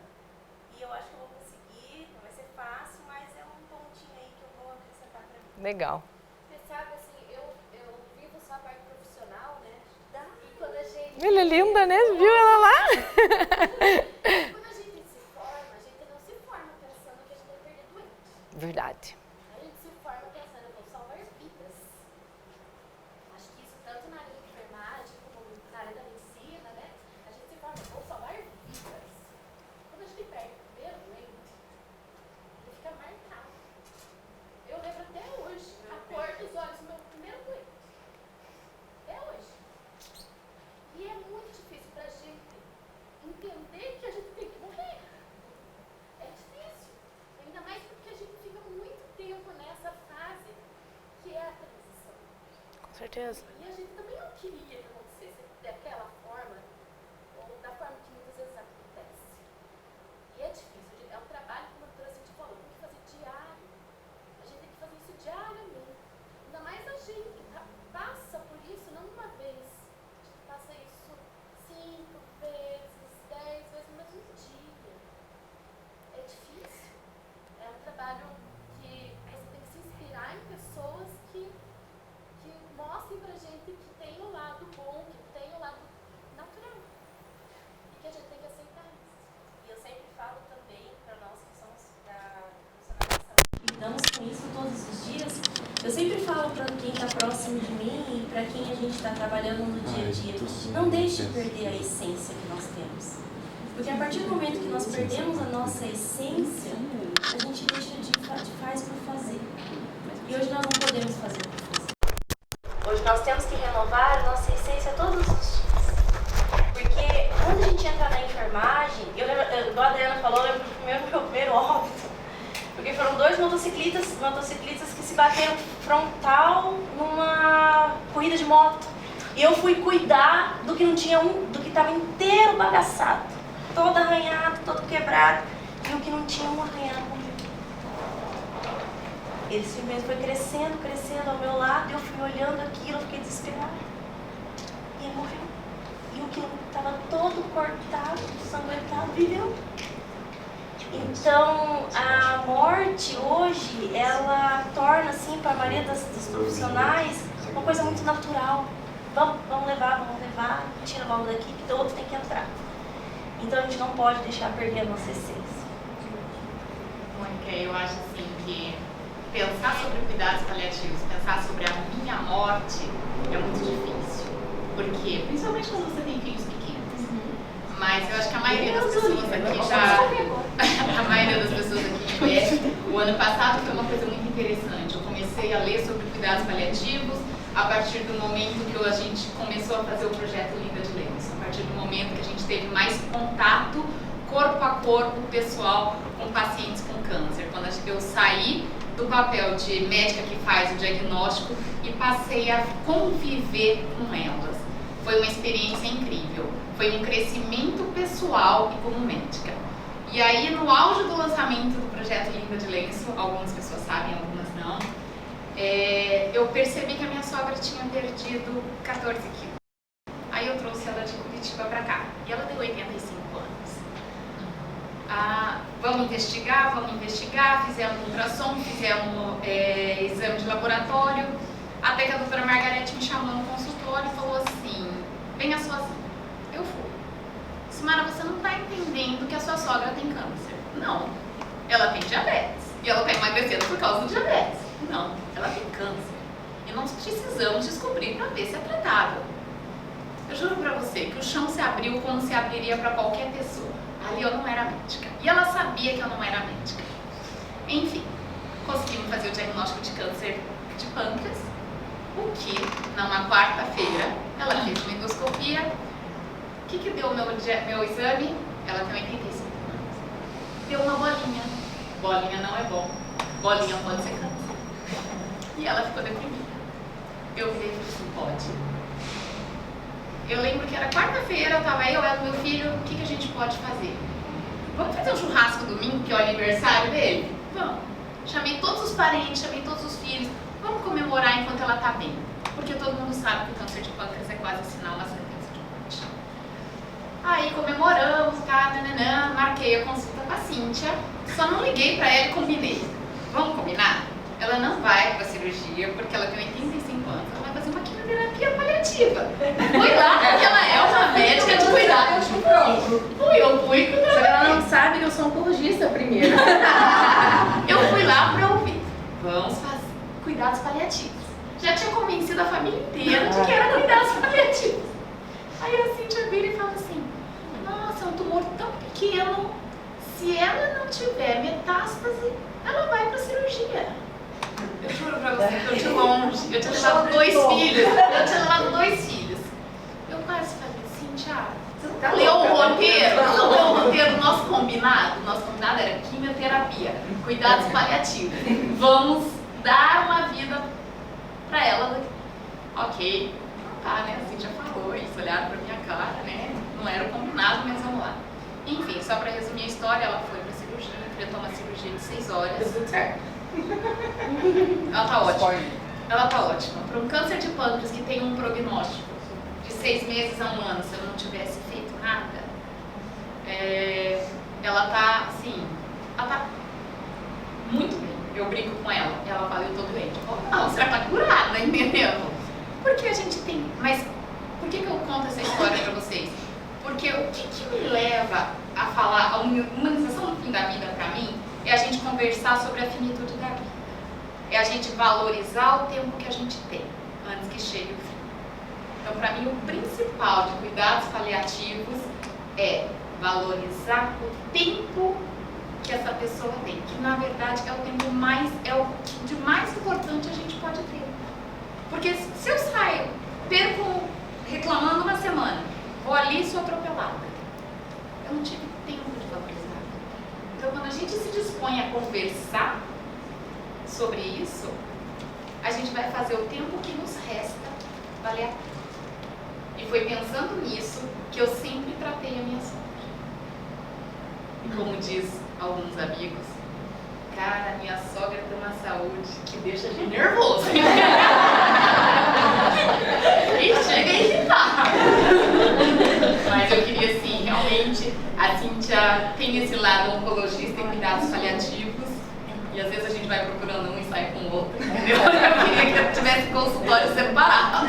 E eu acho que eu vou conseguir, não vai ser fácil, mas é um pontinho aí que eu vou acrescentar para mim. Legal. Você sabe, assim, eu vivo só a parte profissional, né? E quando a gente... Ela é linda, né? Viu ela lá? Quando a gente se forma, a gente não se forma pensando que a gente vai perder doente. Verdade. A gente se forma pensando, eu vou salvar vidas. Acho que isso tanto na área de enfermagem como na área da medicina, né? A gente se forma, vou salvar vidas. Quando a gente perde o primeiro doente, ele fica marcado. Eu lembro até hoje, a cor dos olhos do meu primeiro doente. Até hoje. E é muito difícil pra gente entender que a gente tem que morrer. É difícil. Ainda mais porque a gente fica muito tempo nessa fase que é a transição. Com certeza. E a gente também não queria que acontecesse daquela forma, ou da forma que muitas vezes acontece. E é difícil. É um trabalho, como a doutora Cintia falou, tem que fazer diário. A gente tem que fazer isso diariamente. Ainda mais a gente passa por isso não uma vez. A gente passa isso 5 vezes, 10 vezes no mesmo dia. É difícil. É um trabalho que você tem que se inspirar em pessoas que falo para quem está próximo de mim e para quem a gente está trabalhando no dia a dia, não deixe de perder a essência que nós temos. Porque a partir do momento que nós perdemos a nossa essência, a gente deixa de faz por fazer. E hoje nós não podemos fazer por fazer. Hoje nós temos que renovar a nossa essência todos os dias. Porque quando a gente entra na enfermagem, igual a Adriana falou, eu lembro do meu primeiro óbito. Porque foram 2 motociclistas que se bateram frontal numa corrida de moto. E eu fui cuidar do que não tinha do que estava inteiro bagaçado. Todo arranhado, todo quebrado. E o que não tinha um arranhado morreu. Ele simplesmente foi crescendo ao meu lado. E eu fui olhando aquilo, eu fiquei desesperada. E ele morreu. E o que estava todo cortado, sanguentado, viveu. Então, a morte hoje, ela torna, assim, para a maioria dos profissionais, uma coisa muito natural. Vamos levar, tira logo daqui, que o outro tem que entrar. Então, a gente não pode deixar perder a nossa essência. Mônica, eu acho assim que pensar sobre cuidados paliativos, pensar sobre a minha morte é muito difícil. Por quê? Principalmente quando você tem filhos pequenos. Mas eu acho que a maioria das pessoas aqui já... A maioria das pessoas aqui conhece. O ano passado foi uma coisa muito interessante. Eu comecei a ler sobre cuidados paliativos a partir do momento que a gente começou a fazer o projeto Linda de Lenço. A partir do momento que a gente teve mais contato corpo a corpo pessoal com pacientes com câncer. Quando eu saí do papel de médica que faz o diagnóstico e passei a conviver com elas. Foi uma experiência incrível. Foi um crescimento pessoal e como médica. E aí, no auge do lançamento do projeto Linda de Lenço, algumas pessoas sabem, algumas não, eu percebi que a minha sogra tinha perdido 14 quilos. Aí eu trouxe ela de Curitiba pra cá. E ela tem 85 anos. Vamos investigar, fizemos um ultrassom, fizemos exame de laboratório, até que a doutora Margarete me chamou no consultório e falou assim, venha sozinha. Eu fui. Simara, você não está entendendo que a sua sogra tem câncer. Não, ela tem diabetes. E ela está emagrecendo por causa do diabetes. Não, ela tem câncer. E nós precisamos descobrir para ver se é tratável. Eu juro para você que o chão se abriu como se abriria para qualquer pessoa. Ali eu não era médica. E ela sabia que eu não era médica. Enfim, conseguimos fazer o diagnóstico de câncer de pâncreas. O que, numa quarta-feira, ela fez uma endoscopia. O que deu o meu exame? Ela tem 85 anos. Deu uma bolinha. Bolinha não é bom. Bolinha pode ser câncer. E ela ficou deprimida. Eu vi e falei, pode. Eu lembro que era quarta-feira, estava eu, ela e meu filho, o que a gente pode fazer? Vamos fazer um churrasco domingo, que é o aniversário dele? Vamos. Chamei todos os parentes, chamei todos os filhos. Vamos comemorar enquanto ela está bem. Porque todo mundo sabe que o câncer de pâncreas é quase sinal, uma sentença de morte. Aí comemoramos, marquei a consulta com a Cíntia. Só não liguei para ela e combinei. Vamos combinar? Ela não vai para cirurgia porque ela tem 85 anos. Ela vai fazer uma quimioterapia paliativa. Fui lá porque ela é uma médica de cuidados. Eu fui cuidar. Só que ela não sabe que eu sou oncologista primeiro. Eu fui lá para ouvir. Vamos fazer cuidados paliativos. Já tinha convencido a família inteira de que era cuidados paliativos. Aí a Cíntia vira e fala assim, nossa, é um tumor tão pequeno, se ela não tiver metástase, ela vai para cirurgia. Eu juro pra você que eu de longe, eu tinha levado 2 filhos. Eu quase falei, Cíntia, você não leu o roteiro? Não leu o roteiro do nosso combinado? O nosso combinado era quimioterapia, cuidados paliativos. Vamos dar uma vida pra ela. Ok, tá, né? A Cíntia falou isso, olharam pra minha cara, né? Não era o combinado, mas vamos lá. Enfim, só pra resumir a história, ela foi pra cirurgia, enfrentou uma cirurgia de 6 horas. Deu tudo certo. Ela tá ótima. Ela tá ótima. Para um câncer de pâncreas que tem um prognóstico de 6 meses a 1 ano, se eu não tivesse feito nada, ela tá, assim, ela tá muito bem. Eu brinco com ela. Ela fala, eu tô doente. Eu falo, não, você tá curada, entendeu? Porque a gente tem... Mas por que eu conto essa história pra vocês? Porque o que me leva a falar, a humanização do fim da vida pra mim, é a gente conversar sobre a finitude da vida. é a gente valorizar o tempo que a gente tem, antes que chegue o fim. Então, para mim, o principal de cuidados paliativos é valorizar o tempo que essa pessoa tem, que na verdade é o tempo mais, é o de mais importante a gente pode ter. Porque se eu saio, perco reclamando uma semana, vou ali e sou atropelada, eu não tive tempo de valorizar. Então, quando a gente se dispõe a conversar sobre isso, a gente vai fazer o tempo que nos resta valer a pena. E foi pensando nisso que eu sempre tratei a minha saúde. E como diz alguns amigos, cara, minha sogra tem uma saúde que deixa a gente nervoso. E chega a irritar. Mas eu queria, assim, realmente, a Cíntia tem esse lado oncologista em cuidados paliativos. E às vezes a gente vai procurando um e sai com o outro, entendeu? Eu queria que eu tivesse consultório separado.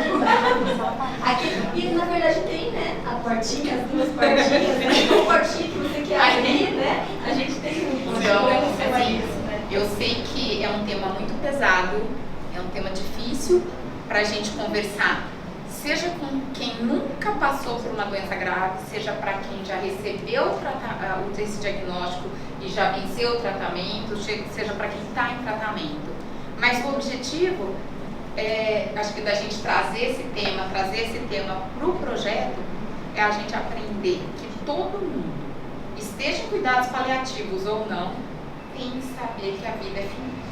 Aqui, e na verdade tem, né? A portinha, as duas portinhas, né? Uma portinha que você quer abrir, né? A gente tem um. Então, assim, eu sei que é um tema muito pesado, é um tema difícil pra gente conversar, seja com quem nunca passou por uma doença grave, seja para quem já recebeu esse diagnóstico e já venceu o tratamento, seja para quem está em tratamento. Mas o objetivo, acho que da gente trazer esse tema para o projeto, é a gente aprender que todo mundo, esteja em cuidados paliativos ou não, tem que saber que a vida é finita.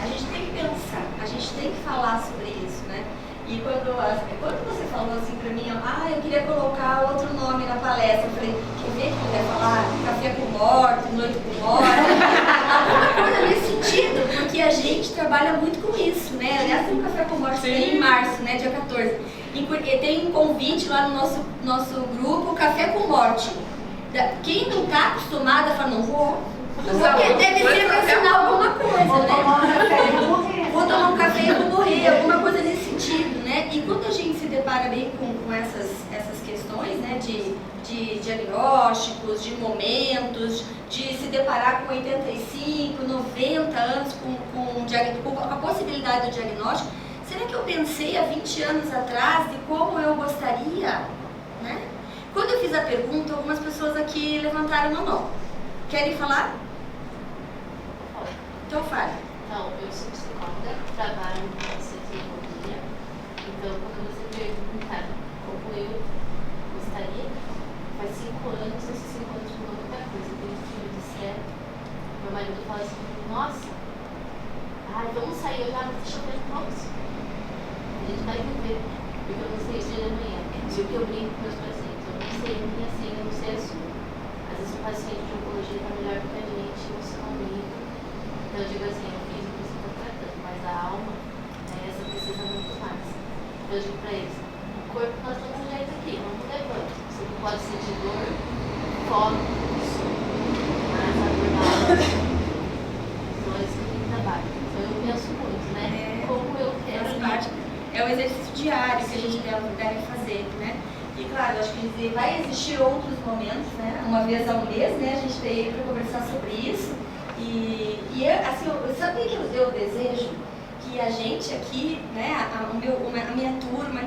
A gente tem que pensar, a gente tem que falar sobre isso, né? E quando você falou assim pra mim, eu queria colocar outro nome na palestra, eu falei, quer ver que vai falar café com morte, noite com morte, alguma coisa nesse sentido, porque a gente trabalha muito com isso, né? Aliás, tem um café com morte em março, né, dia 14. E tem um convite lá no nosso grupo, Café com Morte. Quem não tá acostumado a falar, não vou, porque deve ser pra ensinar alguma coisa, né? Vou tomar um café e vou morrer, alguma coisa nesse sentido, né? E quando a gente se depara bem com essas questões, né, de diagnósticos, de momentos, de se deparar com 85, 90 anos com a possibilidade do diagnóstico, será que eu pensei há 20 anos atrás de como eu gostaria, né? Quando eu fiz a pergunta, algumas pessoas aqui levantaram a mão. Querem falar? Então fale. Então, eu sou psicóloga, trabalho com psicologia. Então, quando você pergunta como eu gostaria, faz 5 anos, esses 5 anos mudou muita coisa. Eu tenho filho de certo. Meu marido fala assim, nossa, vamos sair, eu já não tô chovendo, vamos. A gente vai viver, porque eu não sei o dia de amanhã. E o que eu brinco com meus pacientes, eu não sei a minha senha, eu não sei a sua. Às vezes o paciente de oncologia está melhor do que a gente, emocionalmente. Então eu digo assim, o físico você está tratando, mas a alma, essa precisa muito mais. Então eu digo para eles, o corpo nós estamos do jeito aqui, não levanta. Você não pode sentir dor, fome, sono, mas a dor da alma, então é isso que eu trabalho. Então eu penso muito, né? Como eu quero. É um exercício diário que a gente deve fazer, né? E claro, acho que vai existir outros momentos, né? Uma vez ao mês, né? A gente veio para conversar sobre isso. E assim, sabe o que eu desejo? Que a gente aqui, né? A minha turma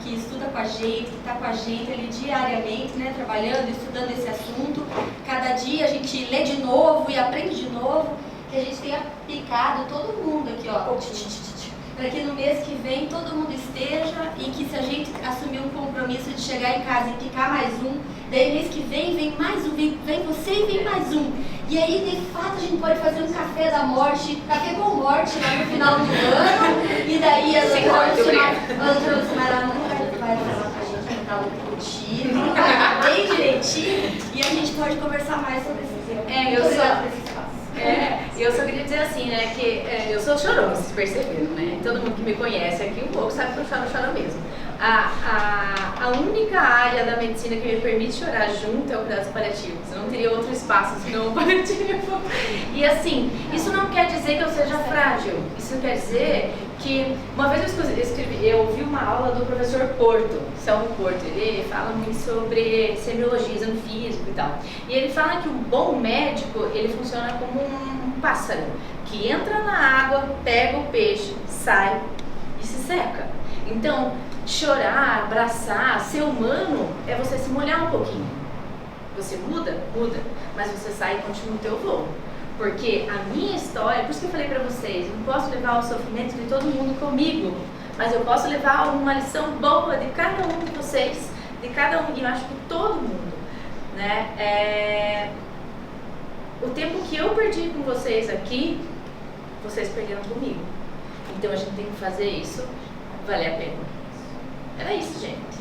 que estuda com a gente, que está com a gente ali diariamente, né? Trabalhando, estudando esse assunto. Cada dia a gente lê de novo e aprende de novo. Que a gente tenha picado todo mundo aqui, ó. Para que no mês que vem todo mundo esteja e que se a gente assumir um compromisso de chegar em casa e picar mais um, daí mês que vem mais um, vem você e vem mais um. E aí, de fato, a gente pode fazer um café da morte, café com morte lá no final do ano, e daí a doutora Lucimara vai falar pra gente cantar um curtido, bem direitinho, e a gente pode conversar mais sobre esse tema. Eu só queria dizer assim, né, que eu sou chorona, vocês perceberam, né? Todo mundo que me conhece aqui um pouco sabe que eu choro mesmo. A única área da medicina que me permite chorar junto é o cuidados paliativos. Eu não teria outro espaço senão o paliativo. E assim, isso não quer dizer que eu seja frágil. Isso quer dizer que uma vez eu ouvi uma aula do professor Porto, Selmo Porto. Ele fala muito sobre semiologia, exame físico e tal. E ele fala que o bom médico, ele funciona como um pássaro. que entra na água, pega o peixe, sai e se seca. Então, chorar, abraçar, ser humano é você se molhar um pouquinho. Você muda? Muda. Mas você sai e continua o teu voo. Porque a minha história, por isso que eu falei pra vocês, eu não posso levar o sofrimento de todo mundo comigo, mas eu posso levar uma lição boa de cada um de vocês, de cada um, e eu acho que todo mundo, né? O tempo que eu perdi com vocês aqui, vocês perderam comigo. Então a gente tem que fazer isso valer a pena. Era isso, gente.